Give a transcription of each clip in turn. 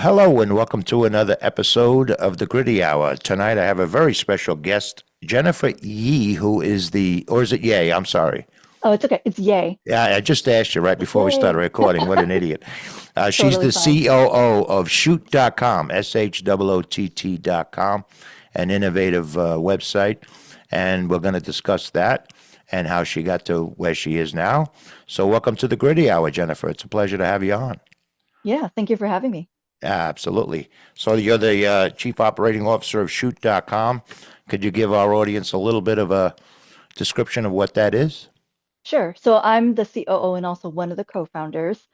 Hello and welcome to another episode of the Gritty Hour. Tonight I have a very special guest, Jennifer Yeh, who is or is it Yeh? I'm sorry. Oh, it's okay. It's yay. Yeah, I just asked you right before we started Yay. recording. What an idiot. She's Totally the fine. COO of Shoot.com, SHOOT.com, an innovative website. And we're going to discuss that and how she got to where she is now. So, welcome to the Gritty Hour, Jennifer. It's a pleasure to have you on. Yeah, thank you for having me. Absolutely. So you're the Chief Operating Officer of Shoot.com. Could you give our audience a little bit of a description of what that is? Sure. So I'm the COO and also one of the co-founders.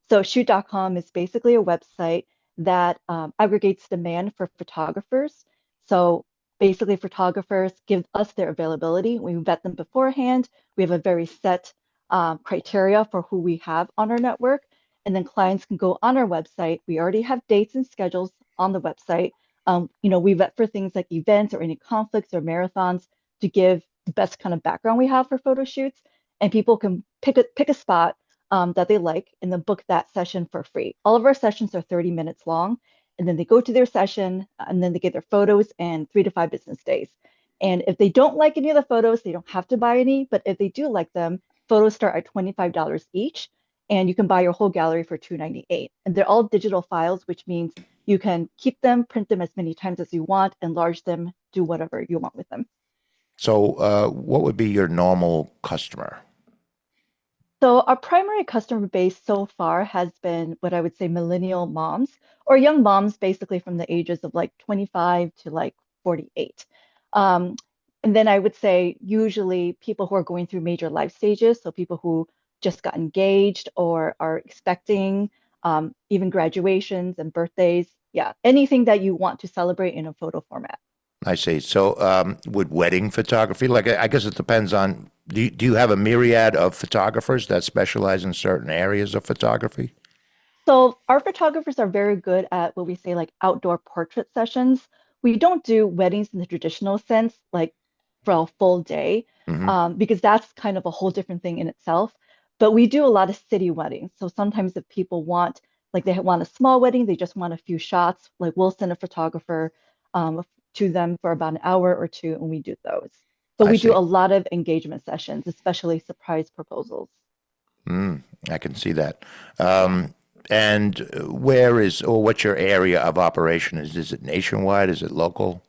So shoot.com is basically a website that aggregates demand for photographers. So basically, photographers give us their availability. We vet them beforehand. We have a very set criteria for who we have on our network. And then clients can go on our website. We already have dates and schedules on the website. We vet for things like events or any conflicts or marathons to give the best kind of background we have for photo shoots, and people can pick a spot that they like and then book that session for free. All of our sessions are 30 minutes long, and then they go to their session and then they get their photos in 3 to 5 business days. And if they don't like any of the photos, they don't have to buy any. But if they do like them, photos start at $25 each, and you can buy your whole gallery for $298. And they're all digital files, which means you can keep them, print them as many times as you want, enlarge them, do whatever you want with them. So, what would be your normal customer? So our primary customer base so far has been what I would say millennial moms or young moms, basically from the ages of like 25 to like 48. Um, and then I would say usually people who are going through major life stages, so people who just got engaged or are expecting, even graduations and birthdays. Yeah, anything that you want to celebrate in a photo format. I see. So, would wedding photography, like I guess it depends on, do you have a myriad of photographers that specialize in certain areas of photography? So our photographers are very good at what we say like outdoor portrait sessions. We don't do weddings in the traditional sense, like for a full day, Hmm. because that's kind of a whole different thing in itself. But we do a lot of city weddings. So sometimes if people want, like they want a small wedding, they just want a few shots, like we'll send a photographer to them for about an hour or two, and we do those. But I we do see. a lot of engagement sessions, especially surprise proposals. Mm, I can see that. Yeah. And where is, or what's your area of operation? Is it nationwide? Is it local?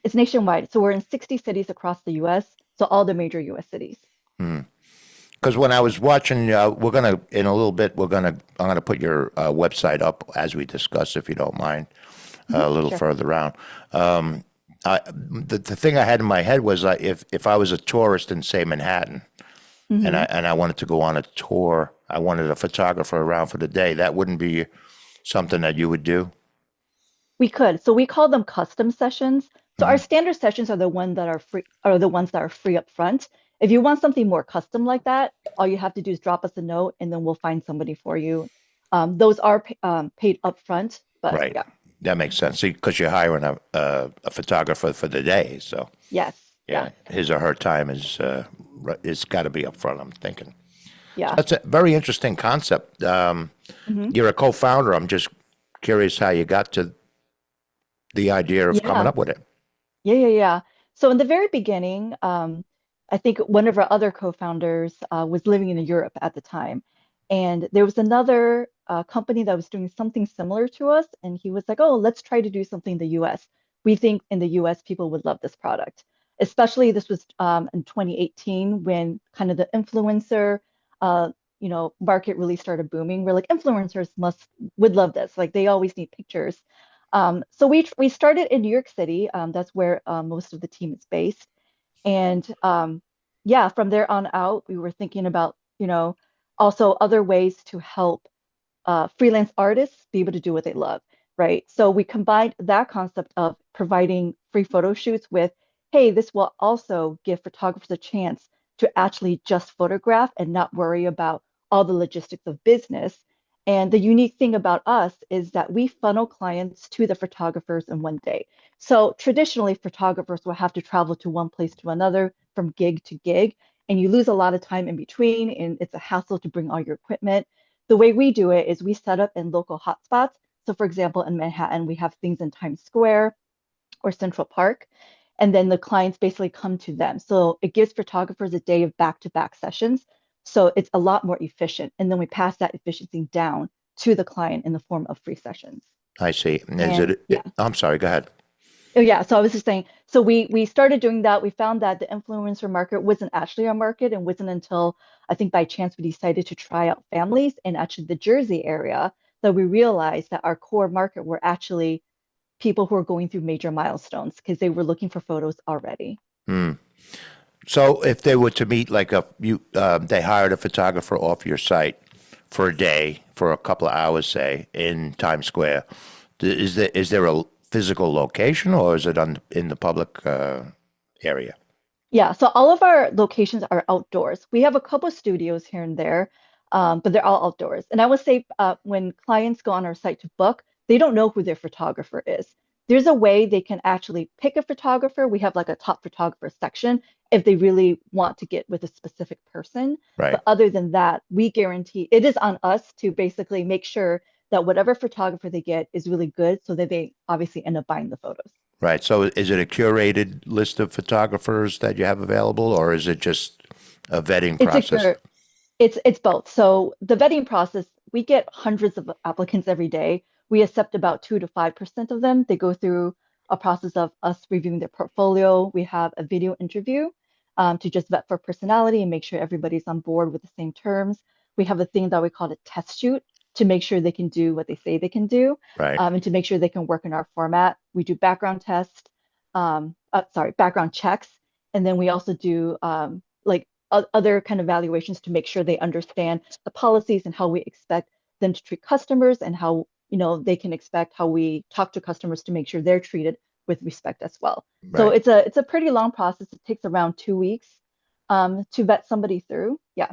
It's nationwide. So we're in 60 cities across the US. So all the major US cities. Because when I was watching, we're gonna in a little bit. I'm gonna put your website up as we discuss, if you don't mind, a little Sure. further around. The thing I had in my head was if I was a tourist in say Manhattan and hmm I wanted to go on a tour, I wanted a photographer around for the day. That wouldn't be something that you would do. We could. So we call them custom sessions. So our Hmm. standard sessions are the one that are free, are the ones that are free up front. If you want something more custom like that, all you have to do is drop us a note and then we'll find somebody for you. Those are paid up front, but Right. yeah, That makes sense. Because you're hiring a photographer for the day, so yes, yeah, yeah, his or her time is it's got to be up front. I'm thinking. So yeah. that's a very interesting concept. hmm You're a co-founder. I'm just curious how you got to the idea of coming Yeah. up with it. Yeah. So in the very beginning, I think one of our other co-founders was living in Europe at the time, and there was another company that was doing something similar to us, and he was like, "Oh, let's try to do something in the U.S. We think in the U.S. people would love this product." Especially this was in 2018 when kind of the influencer, uh, market really started booming. We're like, influencers must would love this. Like they always need pictures. So we started in New York City. That's where most of the team is based. And yeah, from there on out, we were thinking about, also other ways to help freelance artists be able to do what they love, right? So we combined that concept of providing free photo shoots with, hey, this will also give photographers a chance to actually just photograph and not worry about all the logistics of business. And the unique thing about us is that we funnel clients to the photographers in one day. So traditionally, photographers will have to travel to one place to another from gig to gig, and you lose a lot of time in between, and it's a hassle to bring all your equipment. The way we do it is we set up in local hotspots. So, for example, in Manhattan, we have things in Times Square or Central Park, and then the clients basically come to them. So it gives photographers a day of back-to-back sessions. So it's a lot more efficient. And then we pass that efficiency down to the client in the form of free sessions. I see. Is And yeah, I'm sorry, go ahead. oh yeah. So I was just saying, so we started doing that. We found that the influencer market wasn't actually our market, and wasn't until I think by chance we decided to try out families in actually the Jersey area that we realized that our core market were actually people who are going through major milestones because they were looking for photos already. Hmm. So if they were to meet like they hired a photographer off your site for a day, for a couple of hours, say, in Times Square, is there a physical location or is it in the public area? Yeah, so all of our locations are outdoors. We have a couple studios here and there, but they're all outdoors. And I would say when clients go on our site to book, they don't know who their photographer is. There's a way they can actually pick a photographer. We have like a top photographer section if they really want to get with a specific person. Right. But other than that, we guarantee it is on us to basically make sure that whatever photographer they get is really good so that they obviously end up buying the photos. Right. So is it a curated list of photographers that you have available, or is it just a vetting It's a process? good It's both. So the vetting process, we get hundreds of applicants every day. We accept about 2 to 5% of them. They go through a process of us reviewing their portfolio. We have a video interview to just vet for personality and make sure everybody's on board with the same terms. We have a thing that we call a test shoot to make sure they can do what they say they can do, Right. and to make sure they can work in our format. We do background tests, background checks, and then we also do like other kind of evaluations to make sure they understand the policies and how we expect them to treat customers, and how they can expect how we talk to customers to make sure they're treated with respect as well. So Right. it's a pretty long process. It takes around 2 weeks to vet somebody through. Yeah.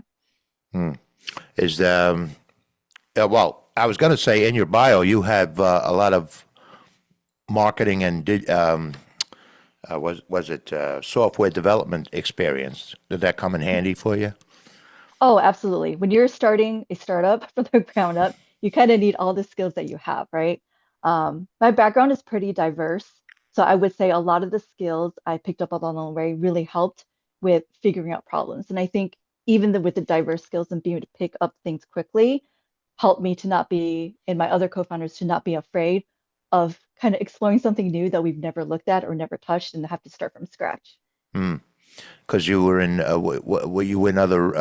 Hmm. Is well, I was going to say in your bio you have a lot of marketing and was it software development experience? Did that come in handy for you? Oh, absolutely. When you're starting a startup from the ground up, you kind of need all the skills that you have, right? My background is pretty diverse. So I would say a lot of the skills I picked up along the way really helped with figuring out problems. And I think even with the diverse skills and being able to pick up things quickly helped me to not be, and my other co-founders to not be afraid of kind of exploring something new that we've never looked at or never touched and have to start from scratch. Hmm. Because you were in, were you in other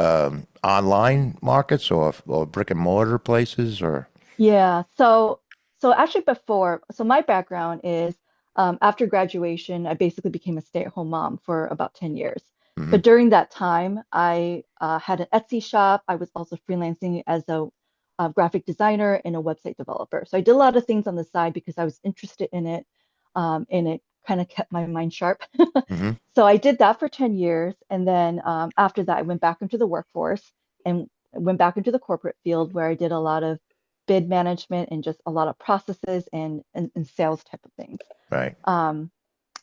online markets or brick and mortar places or? Yeah, so actually so my background is after graduation, I basically became a stay-at-home mom for about 10 years. Hmm. But during that time, I had an Etsy shop. I was also freelancing as a graphic designer and a website developer. So I did a lot of things on the side because I was interested in it, and it kind of kept my mind sharp. Hmm. So I did that for 10 years, and then after that, I went back into the workforce and went back into the corporate field where I did a lot of bid management and just a lot of processes and sales type of things. Right. Um,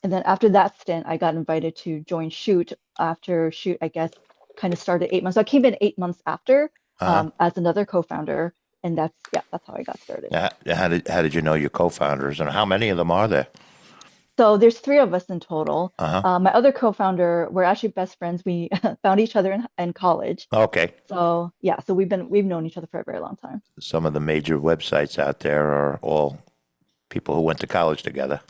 and then after that stint, I got invited to join Shoot. After Shoot, I guess, kind of started 8 months. So I came in 8 months after Uh-huh. as another co-founder, and that's how I got started. How did you know your co-founders and how many of them are there? So there's three of us in total. Uh-huh. My other co-founder, we're actually best friends. We found each other in college. Okay. So yeah, so we've known each other for a very long time. Some of the major websites out there are all people who went to college together.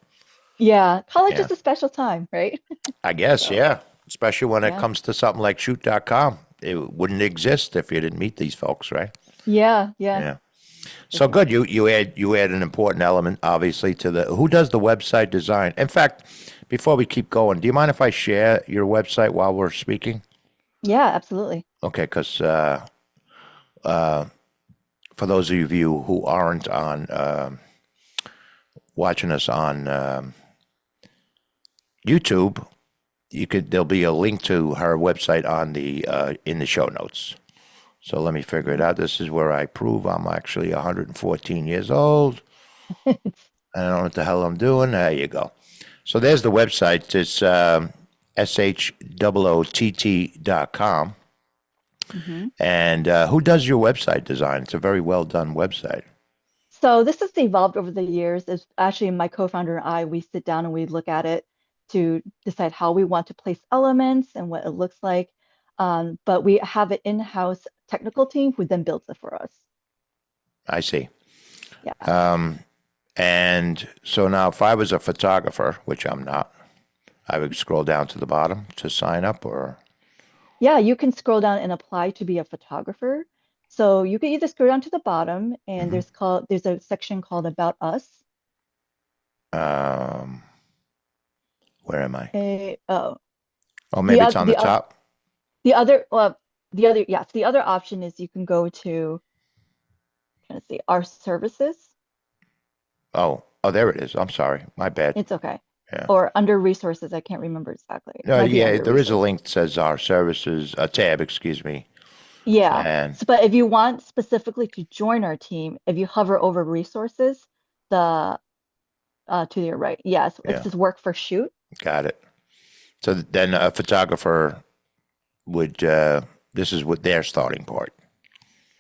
Yeah, college Yeah. is a special time, right? I guess, So yeah. Especially when it yeah, comes to something like shoot.com. It wouldn't exist if you didn't meet these folks, right? yeah, Yeah. for So sure. good. You add an important element, obviously, to the who does the website design. In fact, before we keep going, do you mind if I share your website while we're speaking? Yeah, absolutely. Okay, because for those of you who aren't on watching us on YouTube, there'll be a link to her website on the in the show notes. So let me figure it out. This is where I prove I'm actually 114 years old. I don't know what the hell I'm doing. There you go. So there's the website. It's shott.com. Hmm. And who does your website design? It's a very well done website. So this has evolved over the years. It's actually my co-founder and I, we sit down and we look at it to decide how we want to place elements and what it looks like. But we have an in-house technical team who then builds it for us. I see. Yeah. And so now, if I was a photographer, which I'm not, I would scroll down to the bottom to sign up, or Yeah, you can scroll down and apply to be a photographer. So you can either scroll down to the bottom and mhm. there's a section called About Us. um, where am I? Oh, Oh, maybe it's on the the top. the other well the other yes, the other option is you can go to trying to see our services. Oh, there it is. I'm sorry, my bad. It's okay. Yeah. Or under resources, I can't remember exactly. It No, might be yeah, under there is a resources. link that says our services, a tab, excuse me. Yeah. And So, but if you want specifically to join our team, if you hover over resources, the to your right, yes, it yeah, says work for shoot. got it. So then a photographer would, this is what their starting part,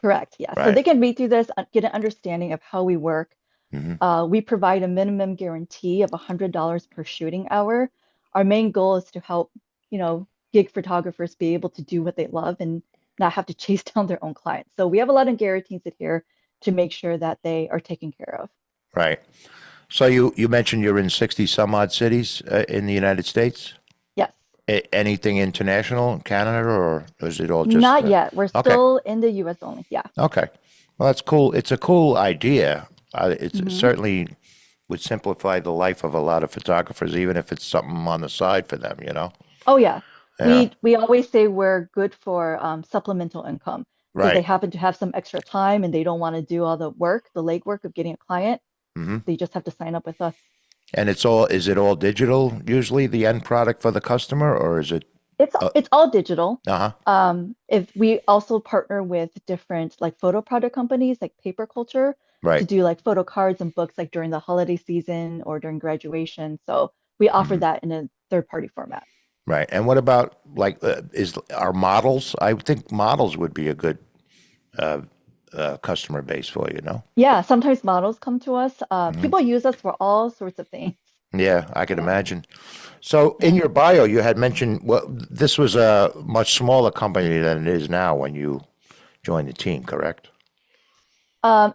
Correct. Yeah. So right? they can read through this, get an understanding of how we work. Hmm. We provide a minimum guarantee of $100 per shooting hour. Our main goal is to help, gig photographers be able to do what they love and not have to chase down their own clients. So we have a lot of guarantees here to make sure that they are taken care of. Right. So you mentioned you're in 60 some odd cities in the United States. Yes. Anything international, Canada, or is it all just Not yet. We're okay? still in the US only. Yeah. Okay. Well, that's cool. It's a cool idea. It Hmm. certainly would simplify the life of a lot of photographers, even if it's something on the side for them, you know? Oh yeah. Yeah. We always say we're good for supplemental income because they Right. happen to have some extra time and they don't want to do all the work, the legwork of getting a client. Hmm. They just have to sign up with us. And is it all digital usually, the end product for the customer, or is it, uh, It's all digital. uh-huh. If we also partner with different like photo product companies like Paper Culture to Right. do like photo cards and books like during the holiday season or during graduation. So we offer Hmm. that in a third party format. Right. And what about like, is our models? I would think models would be a good customer base for you, no? Yeah, sometimes models come to us. Hmm. People use us for all sorts of things. Yeah, I can Yeah, imagine. So in yeah. your bio, you had mentioned, well, this was a much smaller company than it is now when you joined the team, correct?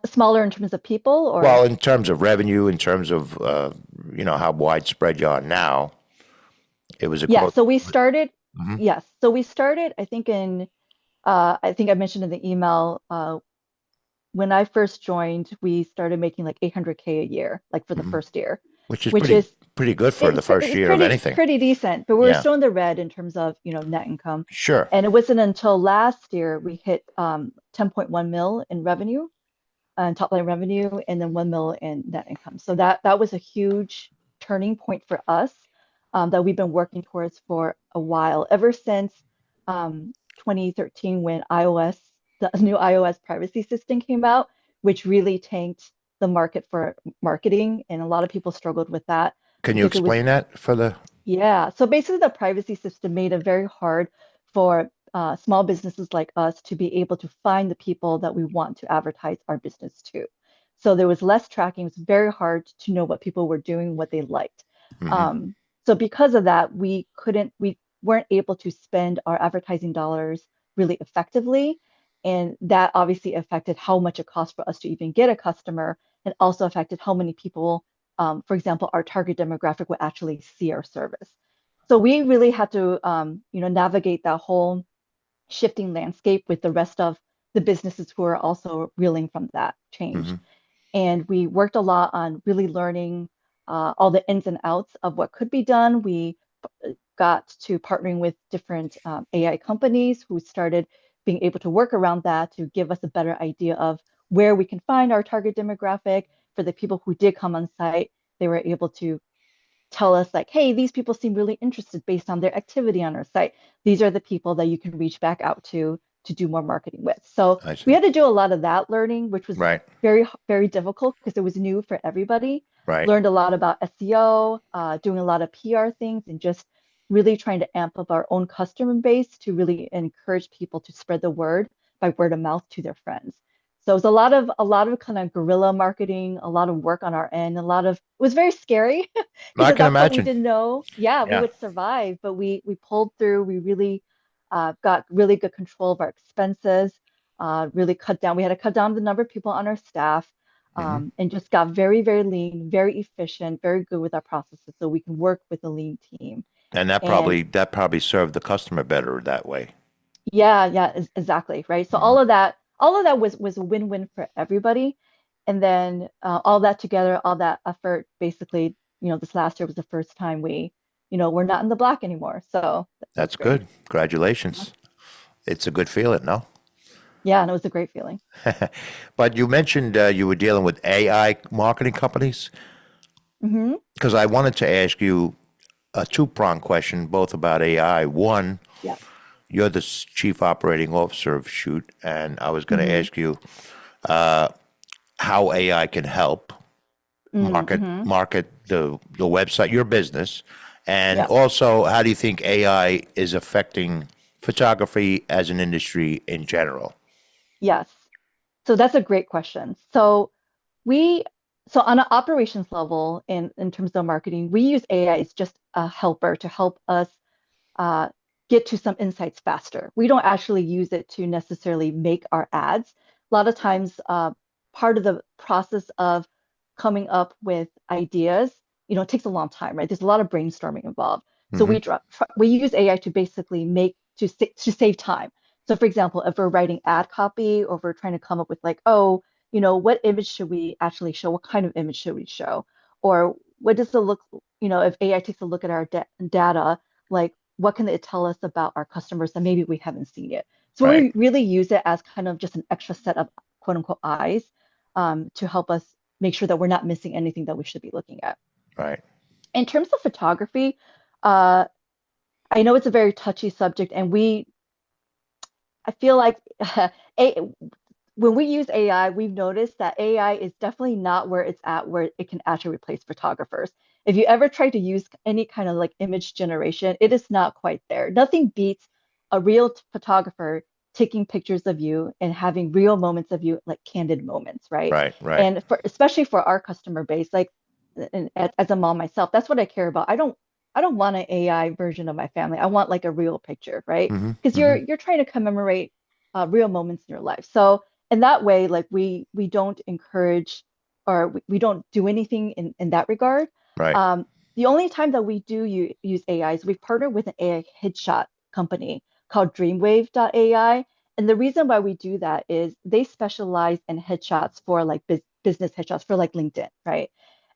Smaller in terms of people or Well, in terms of revenue, in terms of how widespread you are now, it was a yeah. close. So we started. Hmm. Yes. So we started. I think in. I think I mentioned in the email. When I first joined, we started making like 800K a year, like for the Hmm. first year, Which is which is pretty good for the first it's year of anything. pretty decent, but we were Yeah, still in the red in terms of, net income. sure. And it wasn't until last year we hit 10.1 mil in revenue, top line revenue, and then 1 mil in net income. So that was a huge turning point for us that we've been working towards for a while, ever since 2013 when the new iOS privacy system came out, which really tanked the market for marketing, and a lot of people struggled with that Can you because it was explain that for the? yeah. So basically, the privacy system made it very hard for small businesses like us to be able to find the people that we want to advertise our business to. So there was less tracking. It was very hard to know what people were doing, what they liked. Hmm. Um, so because of that, we weren't able to spend our advertising dollars really effectively. And that obviously affected how much it cost for us to even get a customer, and also affected how many people for example, our target demographic would actually see our service. So we really had to, navigate that whole shifting landscape with the rest of the businesses who are also reeling from that change. Hmm. And we worked a lot on really learning all the ins and outs of what could be done. We got to partnering with different AI companies who started being able to work around that to give us a better idea of where we can find our target demographic. For the people who did come on site, they were able to tell us like, hey, these people seem really interested based on their activity on our site. These are the people that you can reach back out to do more marketing with. So I we see. had to do a lot of that learning, which was Right. very difficult because it was new for everybody. Right. Learned a lot about SEO, doing a lot of PR things, and just really trying to amp up our own customer base to really encourage people to spread the word by word of mouth to their friends. So it was a lot of kind of guerrilla marketing, a lot of work on our end, a lot of it was very scary because I at can that point we imagine. didn't know, yeah, we Yeah. would survive, but we pulled through. We really got really good control of our expenses, really cut down. We had to cut down the number of people on our staff, Hmm. and just got very, very lean, very efficient, very good with our processes so we can work with a lean team. And that And probably served the customer better that way. yeah, yeah, exactly, right. So Hmm. all of that was a win-win for everybody. And then all that together, all that effort, basically, this last year was the first time we're not in the black anymore. So that was That's great. good. Yeah, Congratulations. It's a good feeling, no? yeah, and it was a great feeling. But you mentioned you were dealing with AI marketing companies Hmm. because I wanted to ask you a two-pronged question, both about AI. One, Yeah. you're the chief operating officer of Shoot, and I was going to Hmm. ask you how AI can help Hmm. market the website, your business, and Yeah. also how do you think AI is affecting photography as an industry in general? Yes. So that's a great question. We, so on an operations level, in terms of marketing, we use AI as just a helper to help us uh, get to some insights faster. We don't actually use it to necessarily make our ads. A lot of times, part of the process of coming up with ideas, it takes a long time, right? There's a lot of brainstorming involved. So Hmm. we use AI to basically to save time. So for example, if we're writing ad copy or if we're trying to come up with like, oh, what image should we actually show? What kind of image should we show? Or what does it look, if AI takes a look at our data, like what can it tell us about our customers that maybe we haven't seen yet? So Right, we really use it as kind of just an extra set of quote unquote eyes, to help us make sure that we're not missing anything that we should be looking at. right. In terms of photography, uh, I know it's a very touchy subject, and I feel like a, when we use AI, we've noticed that AI is definitely not where it's at where it can actually replace photographers. If you ever try to use any kind of like image generation, it is not quite there. Nothing beats a real photographer taking pictures of you and having real moments of you, like candid moments, right? Right, right. And especially for our customer base, like, and as a mom myself, that's what I care about. I don't want an AI version of my family. I want like a real picture, right? Hmm. Because Hmm. you're trying to commemorate real moments in your life. So in that way, like we don't encourage, or we don't do anything in that regard. Right, Um, the only time that we do use AI is we've partnered with an AI headshot company called Dreamwave.ai. And the reason why we do that is they specialize in headshots for like business headshots for like LinkedIn, right?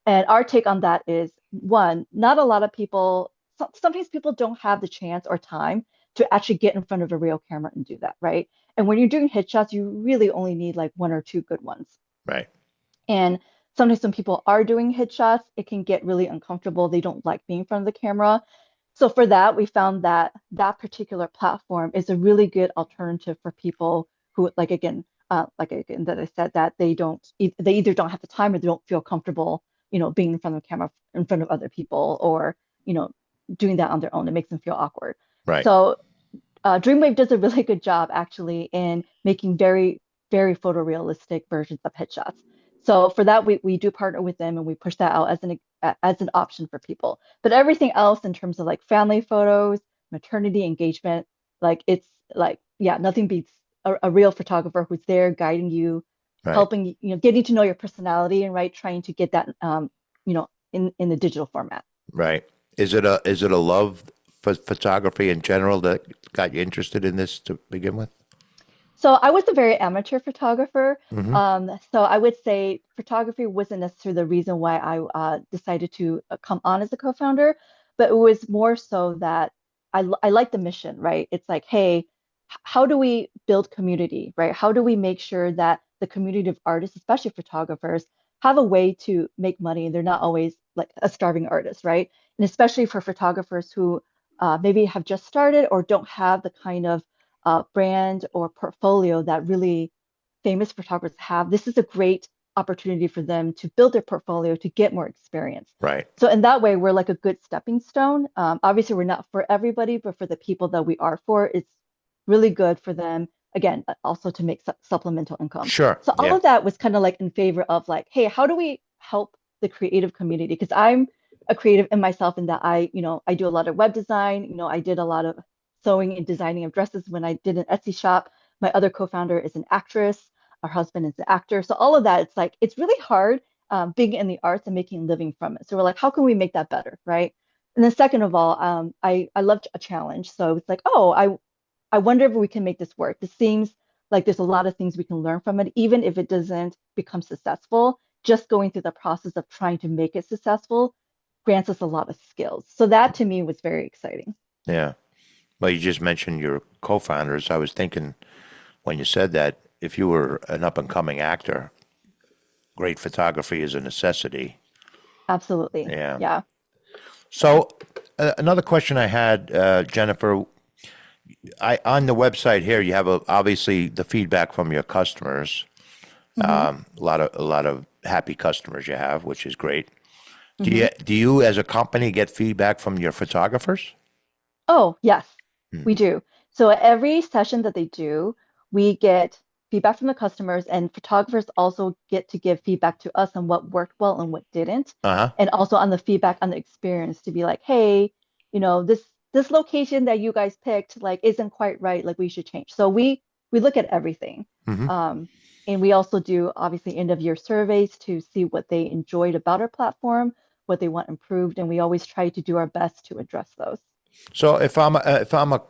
And our take on that is one, not a lot of people, sometimes people don't have the chance or time to actually get in front of a real camera and do that, right? And when you're doing headshots, you really only need like one or two good ones. right, And sometimes when people are doing headshots, it can get really uncomfortable. They don't like being in front of the camera. So for that, we found that that particular platform is a really good alternative for people who, like again that I said, that they either don't have the time or they don't feel comfortable, being in front of the camera in front of other people, or you know, doing that on their own. It makes them feel awkward. right, So Dreamwave does a really good job actually in making very, very photorealistic versions of headshots. So for that, we do partner with them and we push that out as an option for people. But everything else in terms of like family photos, maternity engagement, like it's like, yeah, nothing beats a real photographer who's there guiding you, right, helping getting to know your personality, and right, trying to get that in the digital format. right. Is it a love for photography in general that got you interested in this to begin with? So I was a very amateur photographer. Hmm. So I would say photography wasn't necessarily the reason why I decided to come on as a co-founder, but it was more so that I like the mission, right? It's like, hey, how do we build community, right? How do we make sure that the community of artists, especially photographers, have a way to make money and they're not always like a starving artist, right? And especially for photographers who maybe have just started or don't have the kind of brand or portfolio that really famous photographers have, this is a great opportunity for them to build their portfolio to get more experience. Right, So in that way, we're like a good stepping stone. Obviously, we're not for everybody, but for the people that we are for, it's really good for them again, also to make supplemental income. Sure. So all Yeah. of that was kind of like in favor of like, hey, how do we help the creative community? Because I'm a creative in myself in that I do a lot of web design. I did a lot of sewing and designing of dresses when I did an Etsy shop. My other co-founder is an actress. Our husband is an actor. So all of that, it's like, it's really hard being in the arts and making a living from it. So we're like, how can we make that better, right? And then second of all, I loved a challenge. So it's like, oh, I wonder if we can make this work. This seems like there's a lot of things we can learn from it, even if it doesn't become successful. Just going through the process of trying to make it successful grants us a lot of skills. So that to me was very exciting. Yeah. Well, you just mentioned your co-founders. I was thinking when you said that if you were an up and coming actor, great photography is a necessity. Absolutely. Yeah. Yeah. So another question I had, Jennifer, I on the website here you have obviously the feedback from your customers. hmm A lot of happy customers you have, which is great. Do hmm you as a company get feedback from your photographers? Oh, yes, we Hmm. do. So every session that they do, we get feedback from the customers, and photographers also get to give feedback to us on what worked well and what didn't, Uh-huh. and also on the feedback on the experience to be like, hey, this location that you guys picked like isn't quite right, like we should change. So we look at everything. Hmm. Um, and we also do obviously end of year surveys to see what they enjoyed about our platform, what they want improved, and we always try to do our best to address those. So if I'm a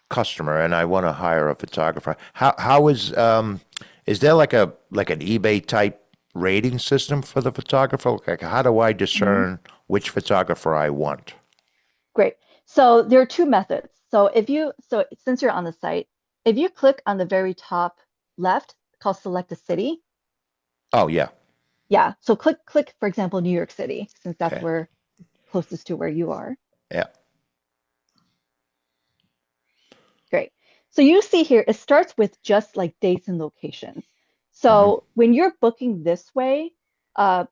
customer and I want to hire a photographer, how is there like an eBay type rating system for the photographer? Like how do I Mhm. discern which photographer I want? Great. So there are two methods. So since you're on the site, if you click on the very top left, called select a city, Oh yeah. yeah. So click, for example, New York City, since that's Okay. where closest to where you are. Yeah. Great. So you see here, it starts with just like dates and locations. Hmm. So when you're booking this way, uh,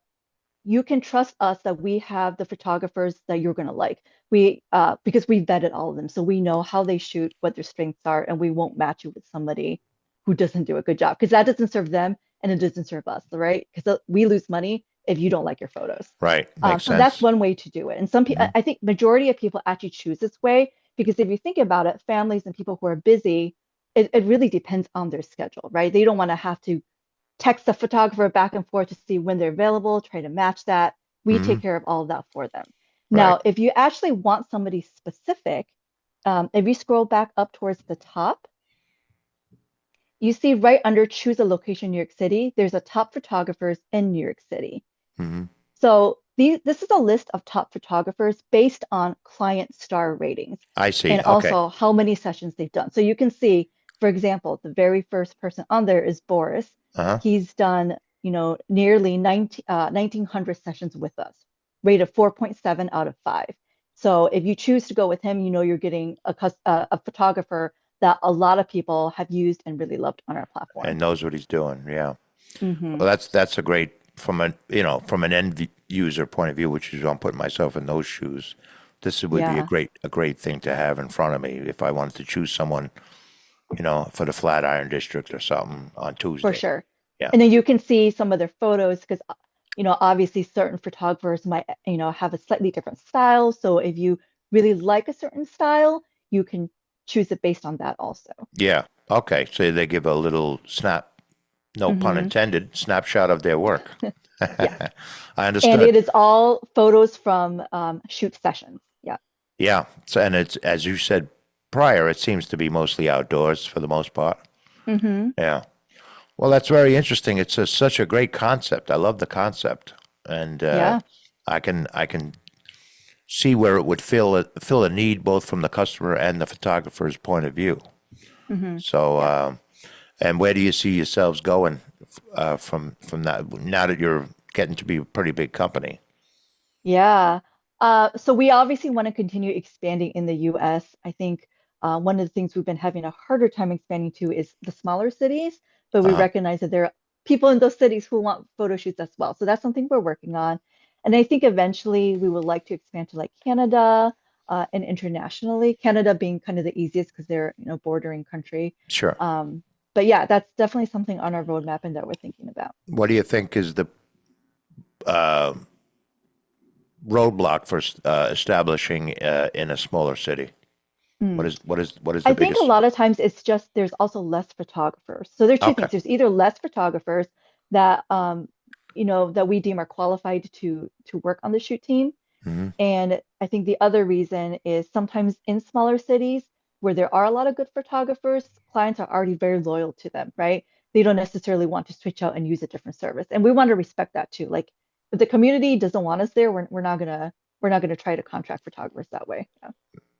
you can trust us that we have the photographers that you're going to like. Because we vetted all of them, so we know how they shoot, what their strengths are, and we won't match you with somebody who doesn't do a good job because that doesn't serve them and it doesn't serve us, right? Because we lose money if you don't like your photos. Right. Makes So that's sense. one way to do it. And some people, Hmm. I think, majority of people actually choose this way because if you think about it, families and people who are busy, it really depends on their schedule, right? They don't want to have to text the photographer back and forth to see when they're available, try to match that. We Hmm. take care of all of that for them. Right. Now, if you actually want somebody specific, if you scroll back up towards the top, you see right under choose a location in New York City, there's a top photographers in New York City. Hmm. So this is a list of top photographers based on client star ratings I see. and Okay. also how many sessions they've done. So you can see, for example, the very first person on there is Boris. Uh-huh. He's done, nearly 1,900 sessions with us, rated 4.7 out of 5. So if you choose to go with him, you're getting a photographer that a lot of people have used and really loved on our platform. And knows what he's doing. Yeah. hmm Well, that's a great from an end user point of view, which is I'm putting myself in those shoes. This would be a Yeah, great thing to have in front of me if I wanted to choose someone, for the Flatiron District or something on for Tuesday. sure. Yeah. And then you can see some of their photos because, obviously certain photographers might, have a slightly different style. So if you really like a certain style, you can choose it based on that also. Yeah. Okay. So they give a little no pun hmm intended, snapshot of their work. Yes. I And understood. it is all photos from shoot sessions. Yeah. Yeah. So, and it's as you said prior, it seems to be mostly outdoors for the most part. hmm Yeah. Well, that's very interesting. It's such a great concept. I love the concept, and Yeah. I can see where it would fill a need both from the customer and the photographer's point of view. hmm So, Yeah. and where do you see yourselves going from that now that you're getting to be a pretty big company? Yeah. So we obviously want to continue expanding in the US. I think one of the things we've been having a harder time expanding to is the smaller cities, but we Uh-huh. recognize that there are people in those cities who want photo shoots as well. So that's something we're working on. And I think eventually we would like to expand to like Canada and internationally. Canada being kind of the easiest because they're, bordering country. Sure. Um, But yeah, that's definitely something on our roadmap and that we're thinking about. What do you think is the uh, roadblock for establishing in a smaller city? Hmm. What is the I think a biggest? lot of times it's just there's also less photographers. So there are two Okay. things. There's either less photographers that that we deem are qualified to work on the shoot team. Hmm. And I think the other reason is sometimes in smaller cities where there are a lot of good photographers, clients are already very loyal to them, right? They don't necessarily want to switch out and use a different service. And we want to respect that too. Like if the community doesn't want us there, we're not gonna try to contract photographers that way. Yeah.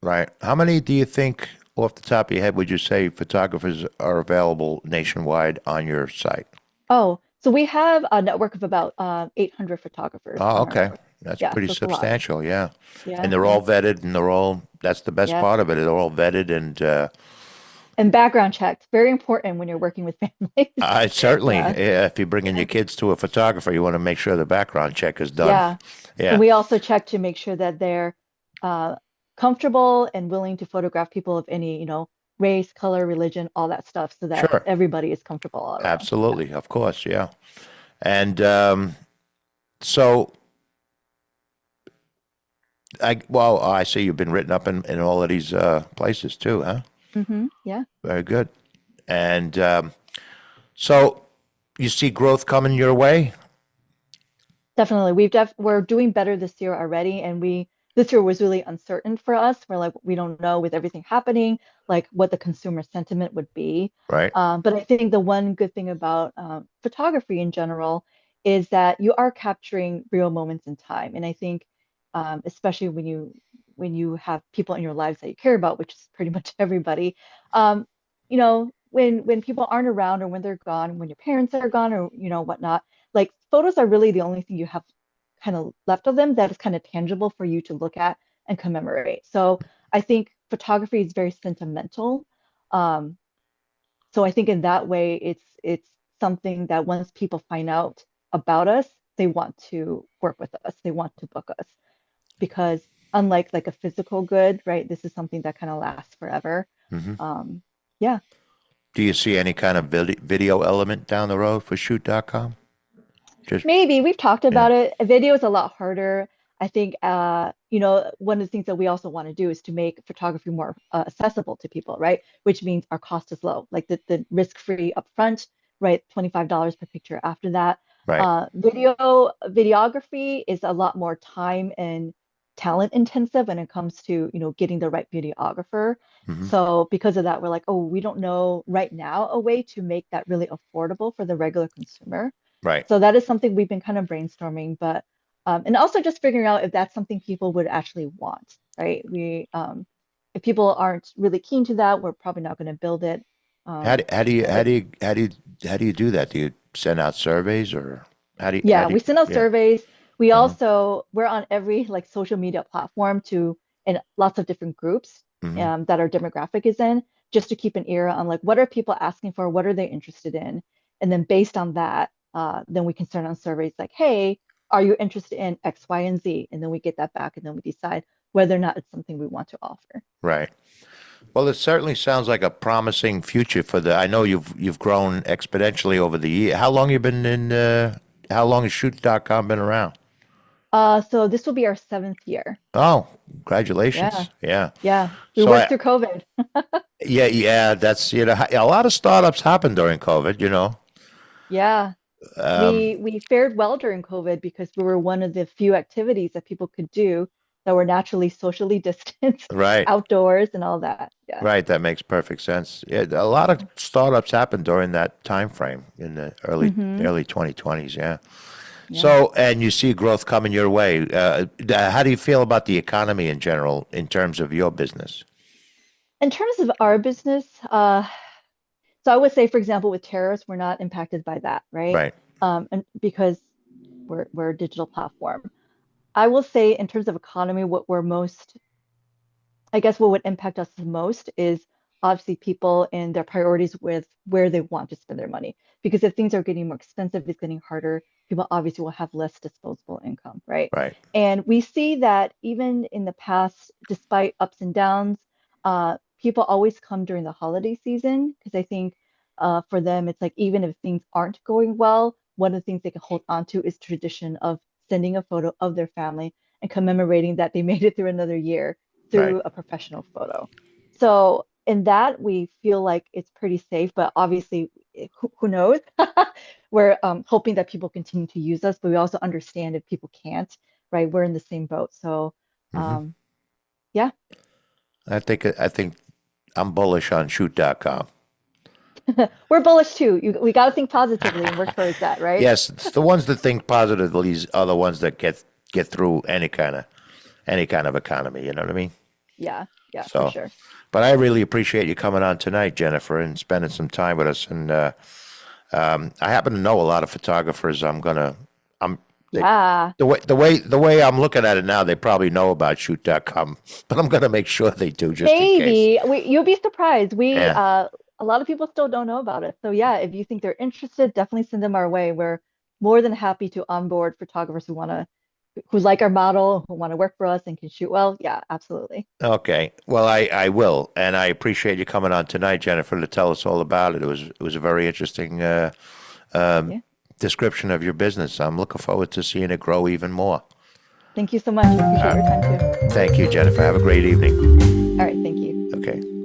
Right. How many do you think, off the top of your head, would you say photographers are available nationwide on your site? Oh, so we have a network of about 800 photographers Oh, on our okay. network. That's Yeah, pretty so it's a lot. substantial, yeah. And Yeah, they're yeah. all vetted and they're all, that's the best Yes. part of it. They're all vetted and And background checks, very important when you're working with families. I certainly, Yeah, if you bring in your yeah, kids to a photographer, you want to make sure the background check is done. yeah. And Yeah, we also check to make sure that they're uh, comfortable and willing to photograph people of any, race, color, religion, all that stuff, so that sure. everybody is comfortable all around. Yeah. Absolutely. Of course, yeah. And so I see you've been written up in all of these places too, huh? Yeah. Very good. And so you see growth coming your way, Definitely. We're doing better this year already, and we this year was really uncertain for us. We're like, we don't know with everything happening, like what the consumer sentiment would be. right? But I think the one good thing about photography in general is that you are capturing real moments in time. And I think especially when you have people in your lives that you care about, which is pretty much everybody, when people aren't around or when they're gone, when your parents are gone or whatnot, like photos are really the only thing you have kind of left of them that is kind of tangible for you to look at and commemorate. So I think photography is very sentimental. Um, so I think in that way, it's something that once people find out about us, they want to work with us. They want to book us because unlike like a physical good, right? This is something that kind of lasts forever. Hmm. Um, yeah. Do you see any kind of video element down the road for shoot.com? Just, Maybe we've talked yeah, about it. A video is a lot harder. I think, one of the things that we also want to do is to make photography more accessible to people, right? Which means our cost is low, like the risk-free upfront, right? $25 per picture after that. right. Videography is a lot more time and talent intensive when it comes to, getting the right videographer. Hmm. So because of that, we're like, oh, we don't know right now a way to make that really affordable for the regular consumer. Right. So that is something we've been kind of brainstorming, but and also just figuring out if that's something people would actually want, right? If people aren't really keen to that, we're probably not going to build it. How do you But how do you do that? Do you send out surveys or how yeah, do we send out yeah. surveys. We Uh-huh. also we're on every like social media platform to in lots of different groups Hmm. that our demographic is in, just to keep an ear on like what are people asking for, what are they interested in, and then based on that, then we can send out surveys like, hey, are you interested in X, Y, and Z? And then we get that back, and then we decide whether or not it's something we want to offer. Right. Well, it certainly sounds like a promising future for the. I know you've grown exponentially over the year. How long you been in? How long has shoot.com been around? So this will be our seventh year. Oh, Yeah, congratulations! Yeah. yeah. We So worked through COVID. yeah, that's a lot of startups happened during COVID. Yeah. Um, We fared well during COVID because we were one of the few activities that people could do that were naturally socially distanced, right, outdoors and all that. Yeah. right. That makes perfect sense. Yeah, a lot of startups happened during that time frame in the Hmm. early 2020s. Yeah. Yeah. So, and you see growth coming your way. How do you feel about the economy in general in terms of your business? In terms of our business, so I would say, for example, with tariffs, we're not impacted by that, right? Right. And because we're a digital platform. I will say in terms of economy, what we're most I guess what would impact us the most is obviously people and their priorities with where they want to spend their money. Because if things are getting more expensive, it's getting harder, people obviously will have less disposable income, right? Right. And we see that even in the past, despite ups and downs, people always come during the holiday season because I think for them, it's like even if things aren't going well, one of the things they can hold on to is tradition of sending a photo of their family and commemorating that they made it through another year Right. through a professional photo. So in that, we feel like it's pretty safe, but obviously, who knows? We're hoping that people continue to use us, but we also understand if people can't, right? We're in the same boat. So, Hmm. yeah, I think I'm bullish on shoot.com. we're bullish too. We got to think positively and work towards that, right? Yes, it's the ones that think positively are the ones that get through any kind of economy. You know what I mean? Yeah, yeah, for So, sure. but I really appreciate you coming on tonight, Jennifer, and spending some time with us. And I happen to know a lot of photographers. I'm they, Yeah, the way I'm looking at it now, they probably know about shoot.com, but I'm gonna make sure they do just in case. maybe you'll be surprised. Yeah. A lot of people still don't know about it. So yeah, if you think they're interested, definitely send them our way. We're more than happy to onboard photographers who like our model, who want to work for us and can shoot well. Yeah, absolutely. Okay. Well, I will, and I appreciate you coming on tonight, Jennifer, to tell us all about it. It was a very interesting um, Yeah. description of your business. I'm looking forward to seeing it grow even more. Thank you so much. We appreciate Uh, your time too. Thank you, Jennifer. Have a great evening. All right, thank you. Okay.